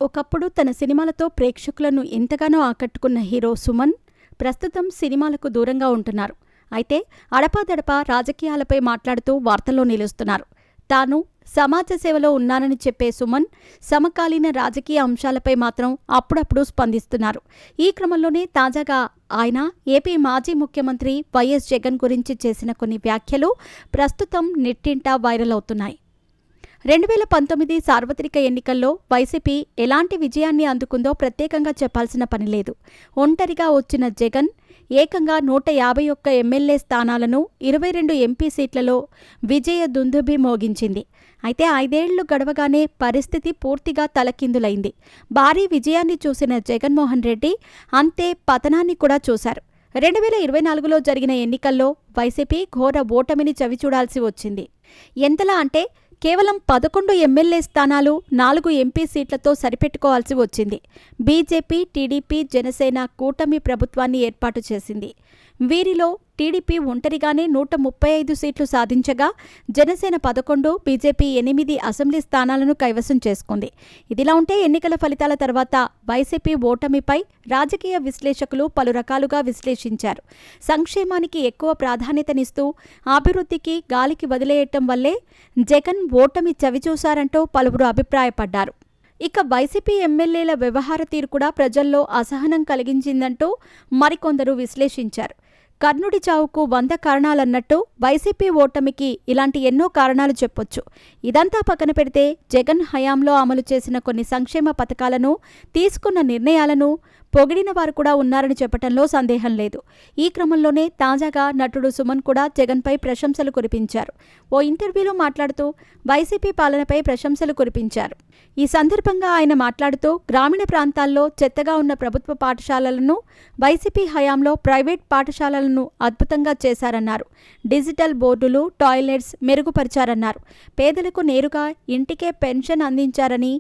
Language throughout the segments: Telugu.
ఒకప్పుడు తన సినిమాలతో ప్రేక్షకులను ఎంతగానో ఆకట్టుకున్న హీరో సుమన్ ప్రస్తుతం సినిమాలకు దూరంగా ఉంటున్నారు. అయితే అడపాదడపా రాజకీయాలపై మాట్లాడుతూ వార్తల్లో నిలుస్తున్నారు. తాను సమాజ సేవలో ఉన్నానని చెప్పే సుమన్ సమకాలీన రాజకీయ అంశాలపై మాత్రం అప్పుడప్పుడు స్పందిస్తున్నారు. ఈ క్రమంలోనే తాజాగా ఆయన ఏపీ మాజీ ముఖ్యమంత్రి వైఎస్ జగన్ గురించి చేసిన కొన్ని వ్యాఖ్యలు ప్రస్తుతం నెట్టింట వైరల్ అవుతున్నాయి. 2019 సార్వత్రిక ఎన్నికల్లో వైసీపీ ఎలాంటి విజయాన్ని అందుకుందో ప్రత్యేకంగా చెప్పాల్సిన పనిలేదు. ఒంటరిగా వచ్చిన జగన్ ఏకంగా 151 ఎమ్మెల్యే స్థానాలను 22 ఎంపీ సీట్లలో విజయ దుందుభి మోగించింది. అయితే 5 ఏళ్లు గడవగానే పరిస్థితి పూర్తిగా తలకిందులైంది. భారీ విజయాన్ని చూసిన జగన్మోహన్ రెడ్డి అంతే పతనాన్ని కూడా చూశారు. 2024లో జరిగిన ఎన్నికల్లో వైసీపీ ఘోర ఓటమిని చవిచూడాల్సి వచ్చింది. ఎంతలా అంటే కేవలం 11 ఎమ్మెల్యే స్థానాలు 4 ఎంపీ సీట్లతో సరిపెట్టుకోవాల్సి వచ్చింది. బీజేపీ, టీడీపీ, జనసేన కూటమి ప్రభుత్వాన్ని ఏర్పాటు చేసింది. వీరిలో టీడీపీ ఒంటరిగానే 135 సీట్లు సాధించగా జనసేన 11, బీజేపీ 8 అసెంబ్లీ స్థానాలను కైవసం చేసుకుంది. ఇదిలా ఉంటే ఎన్నికల ఫలితాల తర్వాత వైసీపీ ఓటమిపై రాజకీయ విశ్లేషకులు పలు రకాలుగా విశ్లేషించారు. సంక్షేమానికి ఎక్కువ ప్రాధాన్యతనిస్తూ అభివృద్ధికి గాలికి వదిలేయటం వల్లే జగన్ ఓటమి చవిచూశారంటూ పలువురు అభిప్రాయపడ్డారు. ఇక వైసీపీ ఎమ్మెల్యేల వ్యవహార తీరు కూడా ప్రజల్లో అసహనం కలిగించిందంటూ మరికొందరు విశ్లేషించారు. కర్ణుడి చావుకు 100 కారణాలన్నట్టు వైసీపీ ఓటమికి ఇలాంటి ఎన్నో కారణాలు చెప్పొచ్చు. ఇదంతా పక్కన పెడితే జగన్ హయాంలో అమలు చేసిన కొన్ని సంక్షేమ పథకాలను, తీసుకున్న నిర్ణయాలను పొగిడిన వారు కూడా ఉన్నారని చెప్పటంలో సందేహం లేదు. ఈ క్రమంలోనే తాజాగా నటుడు సుమన్ కూడా జగన్పై ప్రశంసలు కురిపించారు. ఓ ఇంటర్వ్యూలో మాట్లాడుతూ వైసీపీ పాలనపై ప్రశంసలు కురిపించారు. ఈ సందర్భంగా ఆయన మాట్లాడుతూ గ్రామీణ ప్రాంతాల్లో చెత్తగా ఉన్న ప్రభుత్వ పాఠశాలలను వైసీపీ హయాంలో ప్రైవేట్ పాఠశాలలను అద్భుతంగా చేశారన్నారు. డిజిటల్ బోర్డులు, టాయిలెట్స్ మెరుగుపరిచారన్నారు. పేదలకు నేరుగా ఇంటికే పెన్షన్ అందించారని,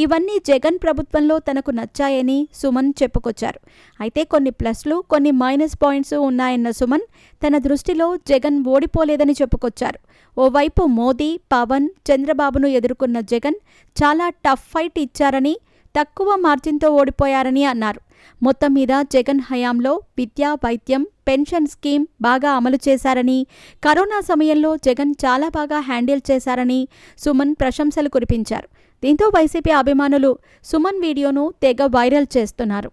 ఇవన్నీ జగన్ ప్రభుత్వంలో తనకు నచ్చాయని సుమన్ చెప్పుకొచ్చారు. అయితే కొన్ని ప్లస్లు, కొన్ని మైనస్ పాయింట్స్ ఉన్నాయన్న సుమన్ తన దృష్టిలో జగన్ ఓడిపోలేదని చెప్పుకొచ్చారు. ఓవైపు మోదీ, పవన్, చంద్రబాబును ఎదుర్కొన్న జగన్ చాలా టఫ్ ఫైట్ ఇచ్చారని, తక్కువ మార్జిన్తో ఓడిపోయారని అన్నారు. మొత్తం మీద జగన్ హయాంలో విద్య, వైద్యం, పెన్షన్ స్కీమ్ బాగా అమలు చేశారని, కరోనా సమయంలో జగన్ చాలా బాగా హ్యాండిల్ చేశారని సుమన్ ప్రశంసలు కురిపించారు. దీంతో వైసీపీ అభిమానులు సుమన్ వీడియోను తెగ వైరల్ చేస్తున్నారు.